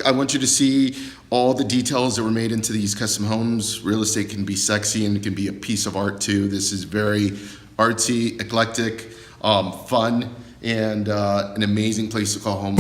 I want you to see all the details that were made into these custom homes. Real estate can be sexy and it can be a piece of art too. This is very artsy, eclectic, fun, and an amazing place to call home.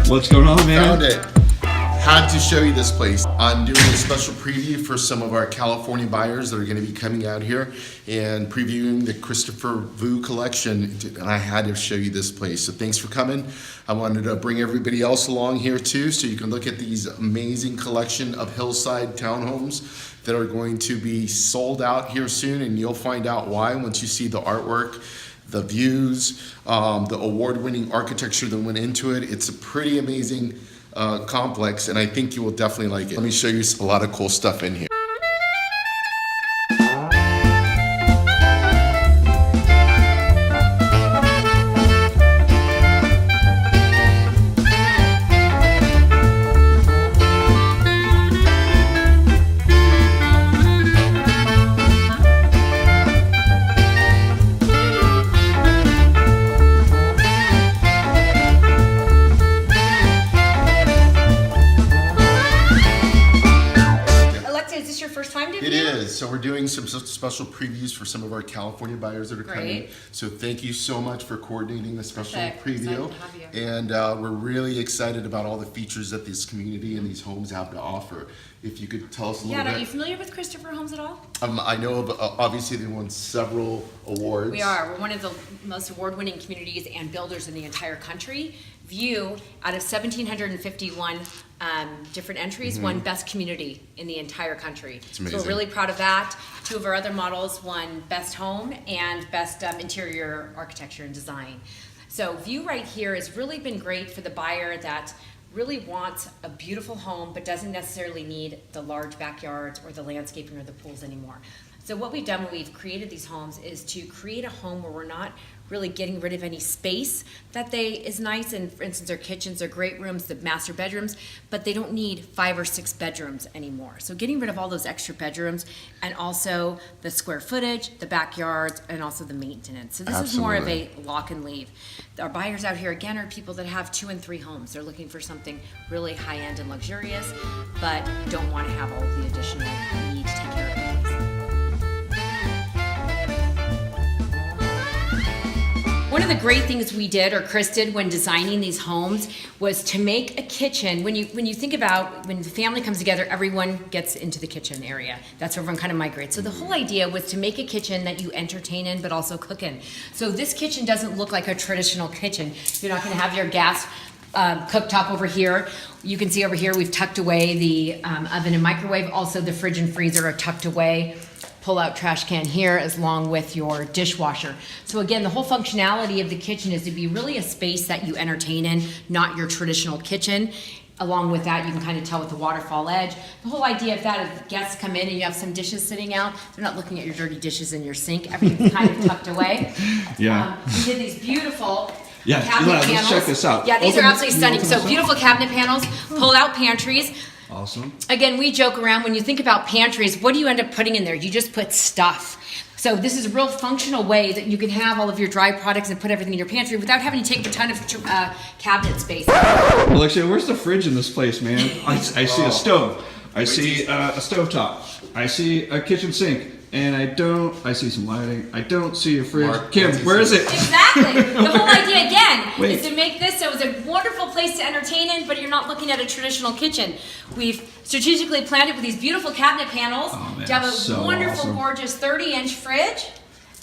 What's going on, man? Found it. Had to show you this place. I'm doing a special preview for some of our California buyers that are going to be coming out here and previewing the Christopher Vu collection, and I had to show you this place. So thanks for coming. I wanted to bring everybody else along here too, so you can look at these amazing collection of hillside townhomes that are going to be sold out here soon, and you'll find out why once you see the artwork, the views, the award-winning architecture that went into it. It's a pretty amazing complex, and I think you will definitely like it. Let me show you a lot of cool stuff in here. So we're doing some special previews for some of our California buyers that are coming. So thank you so much for coordinating the special preview. And we're really excited about all the features that this community and these homes have to offer. If you could tell us a little bit. Are you familiar with Christopher Homes at all? I know of, obviously they won several awards. We are. We're one of the most award-winning communities and builders in the entire country. View, out of 1,751 different entries, won Best Community in the entire country. It's amazing. So we're really proud of that. Two of our other models won Best Home and Best Interior Architecture and Design. So View right here has really been great for the buyer that really wants a beautiful home but doesn't necessarily need the large backyards or the landscaping or the pools anymore. So what we've done when we've created these homes is to create a home where we're not really getting rid of any space that is nice, and for instance our kitchens are great rooms, the master bedrooms, but they don't need 5 or 6 bedrooms anymore. So getting rid of all those extra bedrooms and also the square footage, the backyards, and also the maintenance. So this is more of a lock and leave. Our buyers out here again are people that have 2 and 3 homes. They're looking for something really high-end and luxurious, but don't want to have all of the additional need to take care of it. One of the great things we did, or Chris did, when designing these homes was to make a kitchen. When you think about when the family comes together, everyone gets into the kitchen area. That's where everyone kind of migrates. So the whole idea was to make a kitchen that you entertain in but also cook in. So this kitchen doesn't look like a traditional kitchen. You're not going to have your gas cooktop over here. You can see over here we've tucked away the oven and microwave. Also the fridge and freezer are tucked away. Pull-out trash can here along with your dishwasher. So again, the whole functionality of the kitchen is to be really a space that you entertain in, not your traditional kitchen. Along with that, you can kind of tell with the waterfall edge. The whole idea of that is guests come in and you have some dishes sitting out. They're not looking at your dirty dishes in your sink. Everything's kind of tucked away. Yeah. We did these beautiful cabinet panels. Let's check this out. Yeah, these are absolutely stunning. So beautiful cabinet panels, pull-out pantries. Awesome. Again, we joke around when you think about pantries, what do you end up putting in there? You just put stuff. So this is a real functional way that you can have all of your dry products and put everything in your pantry without having to take a ton of cabinet space. Alexia, where's the fridge in this place, man? I see a stove. I see a stovetop. I see a kitchen sink. And I see some lighting. I don't see a fridge. Mark, Kim, where is it? Exactly. The whole idea, again, is to make this so it's a wonderful place to entertain in, but you're not looking at a traditional kitchen. We've strategically planned it with these beautiful cabinet panels to have a wonderful, gorgeous 30-inch fridge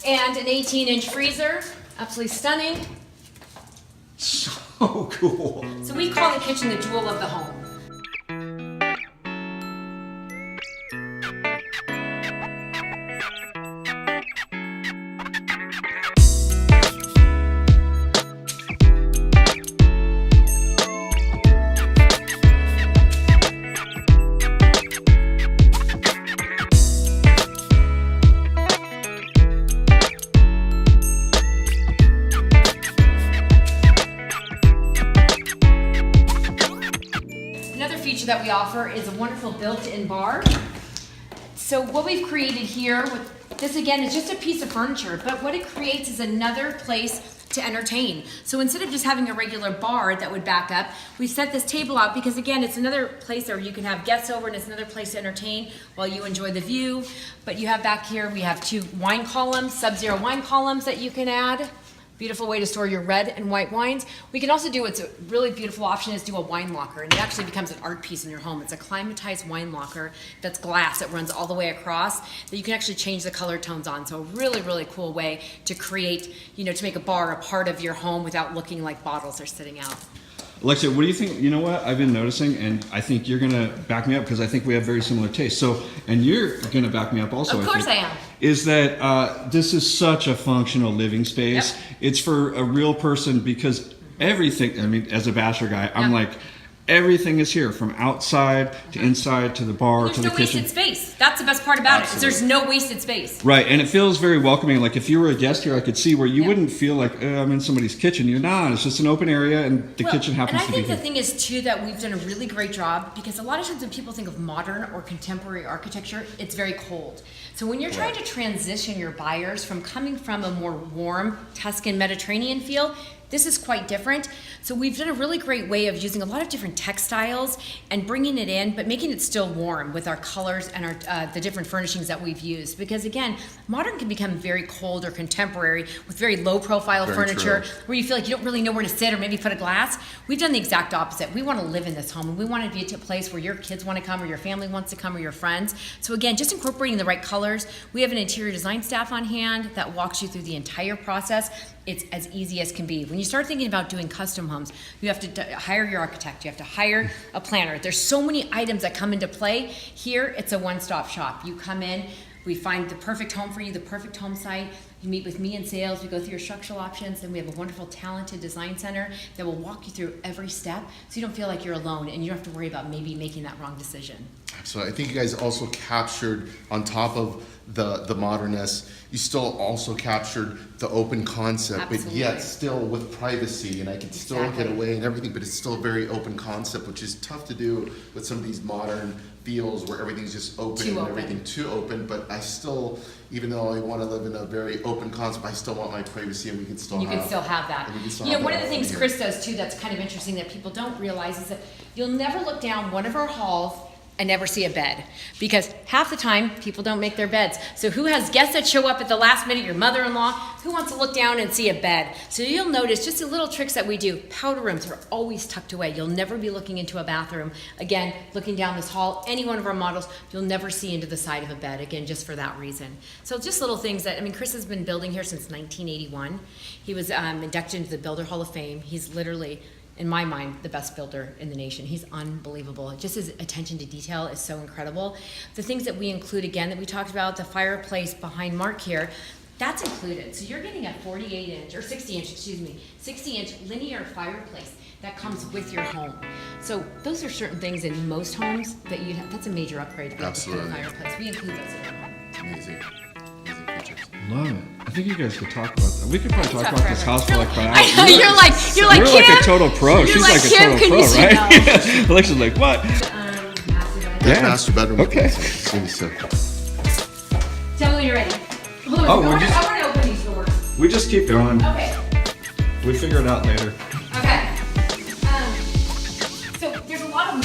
and an 18-inch freezer. Absolutely stunning. So cool. So we call the kitchen the jewel of the home. that we offer is a wonderful built-in bar. So what we've created here with this, again, is just a piece of furniture, but what it creates is another place to entertain. So instead of just having a regular bar that would back up, we set this table out because, again, it's another place where you can have guests over and it's another place to entertain while you enjoy the view. But you have back here, we have 2 wine columns, Sub-Zero wine columns that you can add. Beautiful way to store your red and white wines. We can also do, what's a really beautiful option is do a wine locker, and it actually becomes an art piece in your home. It's a climatized wine locker that's glass that runs all the way across that you can actually change the color tones on. So a really, really cool way to create, to make a bar a part of your home without looking like bottles are sitting out. Alexia, what do you think? You know what I've been noticing, and I think you're gonna back me up because I think we have very similar tastes. So, and you're gonna back me up also. Of course I am. Is that this is such a functional living space? Yep. It's for a real person because everything. I mean, as a bachelor guy, I'm Yep. like, everything is here from outside to inside to the bar There's to the no kitchen. wasted space. That's the best part about it. Is Absolutely. there's no wasted space. Right, and it feels very welcoming. Like if you were a guest here, I could see where you wouldn't feel like I'm in somebody's kitchen. You're not. It's just an open area, and the kitchen happens to be And I think here. the thing is too that we've done a really great job because a lot of times when people think of modern or contemporary architecture, it's very cold. So when you're trying to transition your buyers from coming from a more warm Tuscan Mediterranean feel, this is quite different. So we've done a really great way of using a lot of different textiles and bringing it in, but making it still warm with our colors and our the different furnishings that we've used. Because again, modern can become very cold or contemporary with very low profile Very furniture true. where you feel like you don't really know where to sit or maybe put a glass. We've done the exact opposite. We want to live in this home and we want to be at a place where your kids want to come or your family wants to come or your friends. So again, just incorporating the right colors. We have an interior design staff on hand that walks you through the entire process. It's as easy as can be. When you start thinking about doing custom homes, you have to hire your architect, you have to hire a planner. There's so many items that come into play. Here, it's a one-stop shop. You come in, we find the perfect home for you, the perfect home site. You meet with me in sales, we go through your structural options, and we have a wonderful, talented design center that will walk you through every step so you don't feel like you're alone and you don't have to worry about maybe making that wrong decision. So I think you guys also captured, on top of the modernness, you still also captured the open concept, but Absolutely. yet still with privacy, and I can still get Exactly. away and everything, but it's still a very open concept, which is tough to do with some of these modern feels where everything's just open Too and open. everything too open, but I still, even though I want to live in a very open concept, I still want my privacy, and we can still You have can still have that. and we can still You know, have one that of the things here. Chris does too that's kind of interesting that people don't realize is that you'll never look down one of our halls and never see a bed. Because half the time, people don't make their beds. So who has guests that show up at the last minute, your mother-in-law, who wants to look down and see a bed? So you'll notice just the little tricks that we do. Powder rooms are always tucked away. You'll never be looking into a bathroom. Again, looking down this hall, any one of our models, you'll never see into the side of a bed, again, just for that reason. So just little things that, I mean, Chris has been building here since 1981. He was inducted into the Builder Hall of Fame. He's literally, in my mind, the best builder in the nation. He's unbelievable. Just his attention to detail is so incredible. The things that we include, again, that we talked about, the fireplace behind Mark here, that's included. So you're getting a 48-inch, or 60-inch, 60-inch linear fireplace that comes with your home. So those are certain things in most homes that you have. That's a major upgrade for Absolutely. a fireplace. We include those in our home. Amazing. Amazing features. Love it. I think you guys could talk about that. We could probably talk talk about this forever. house for like 5 hours. I know, you're like You're Kim. like a total pro. You're She's like, like a Kim, total can pro, you see right? now? Alexia's like, what? Yeah. Master bedroom. Okay. Maybe so. Tell me when you're ready. Hold on, Oh, I we're want just- to open these doors. We just keep going. Okay. We figure it out later. Okay. So there's a lot of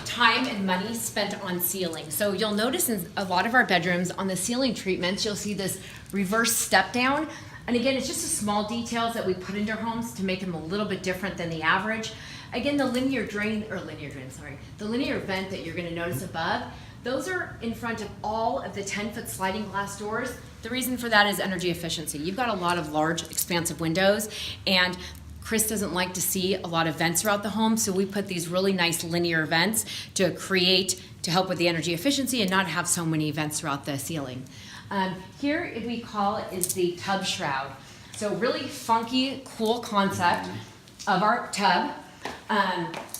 time and money spent on ceiling. So you'll notice in a lot of our bedrooms on the ceiling treatments, you'll see this reverse step down. And again, it's just the small details that we put into our homes to make them a little bit different than the average. Again, the the linear vent that you're gonna notice above, those are in front of all of the 10-foot sliding glass doors. The reason for that is energy efficiency. You've got a lot of large, expansive windows, and Chris doesn't like to see a lot of vents throughout the home, so we put these really nice linear vents to help with the energy efficiency and not have so many vents throughout the ceiling. Here, if we call it, is the tub shroud. So really funky, cool concept of our tub.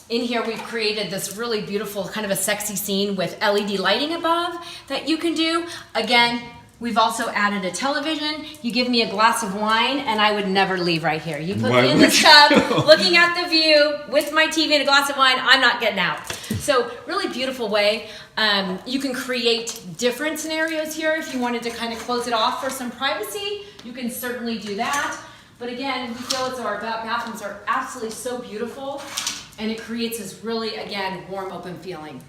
In here, we've created this really beautiful, kind of a sexy scene with LED lighting above that you can do. Again, We've also added a television. You give me a glass of wine and I would never leave right here. You put Why me in would this tub, looking at the view with my TV and a glass of wine, I'm not getting out. So really beautiful way. You can create different scenarios here. If you wanted to kind of close it off for some privacy, you can certainly do that. But again, we feel as though our bathrooms are absolutely so beautiful and it creates this really, again, warm, open feeling.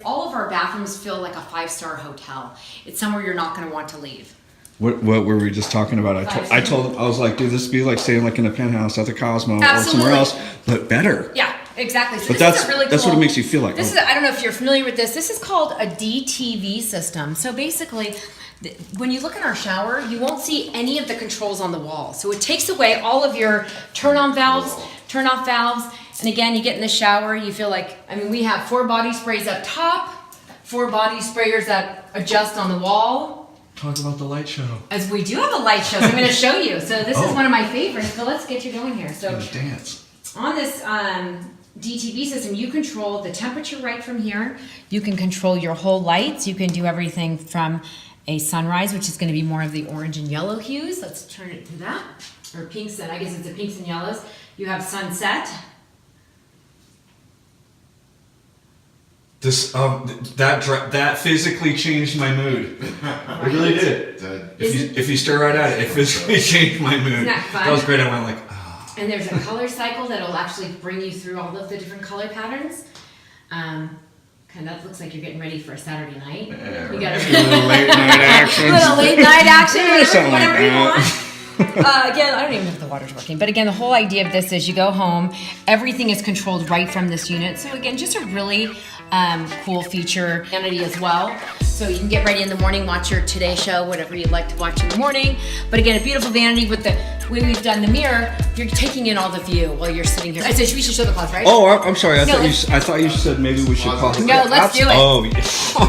All of our bathrooms feel like a 5-star hotel. It's somewhere you're not going to want to leave. What were we just talking about? I told him, I was like, dude, this would be like staying like in a penthouse at the Cosmo or somewhere else, but better. Yeah, exactly. So But this is a really that's cool, what it makes you feel like. This is, I don't know if you're familiar with this. This is called a DTV system. So basically, when you look at our shower, you won't see any of the controls on the wall. So it takes away all of your turn-on valves, turn-off valves. And again, you get in the shower, you feel like, I mean, we have 4 body sprays up top, 4 body sprayers that adjust on the wall. Talk about the light show. As we do have a light show, so I'm going to show you. So this is one of my favorites. So let's get you going here. So Dance. on this DTV system, you control the temperature right from here. You can control your whole lights. You can do everything from a sunrise, which is going to be more of the orange and yellow hues. Let's turn it to that. Or pinks, and I guess it's the pinks and yellows. You have sunset. This that physically changed my mood. It really did. If you stare right at it, it physically changed my mood. Isn't that fun? That was great. I went like, oh. And there's a color cycle that'll actually bring you through all of the different color patterns. Kind of looks like you're getting ready for a Saturday night. Yeah, You got a little late night action. little late night action, Yeah, something like whatever you that. want. Again, I don't even know if the water's working, but again, the whole idea of this is you go home, everything is controlled right from this unit. So again, just a really cool feature, vanity as well. So you can get ready in the morning, watch your Today Show, whatever you'd like to watch in the morning. But again, a beautiful vanity with the way we've done the mirror, you're taking in all the view while you're sitting here. I said we should show the closet, right? Oh, I'm sorry. I No, thought you said maybe we should pause it. No, let's do it. Oh,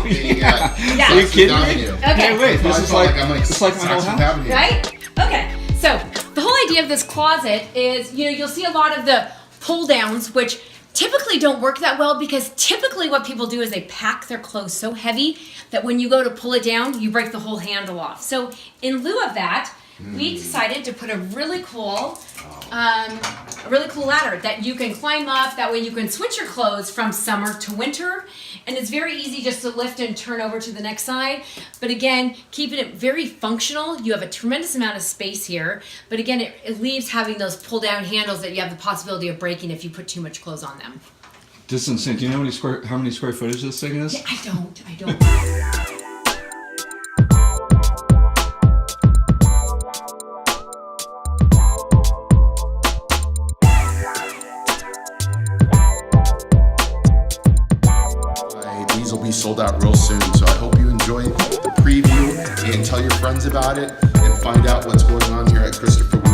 yeah. Yeah. Are you kidding me? Okay. Hey, wait, this is like it's like my whole Saxon house. Avenue. Right? Okay. So the whole idea of this closet is, you'll see a lot of the pull downs, which typically don't work that well because typically what people do is they pack their clothes so heavy that when you go to pull it down, you break the whole handle off. So in lieu of that, we decided to put a really cool ladder that you can climb up. That way you can switch your clothes from summer to winter. And it's very easy just to lift and turn over to the next side. But again, keeping it very functional. You have a tremendous amount of space here. But again, it leaves having those pull down handles that you have the possibility of breaking if you put too much clothes on them. This is insane. Do you know how many square footage this thing is? Yeah, I don't. These will be sold out real soon, so I hope you enjoy the preview and tell your friends about it and find out what's going on here at Christopher Wu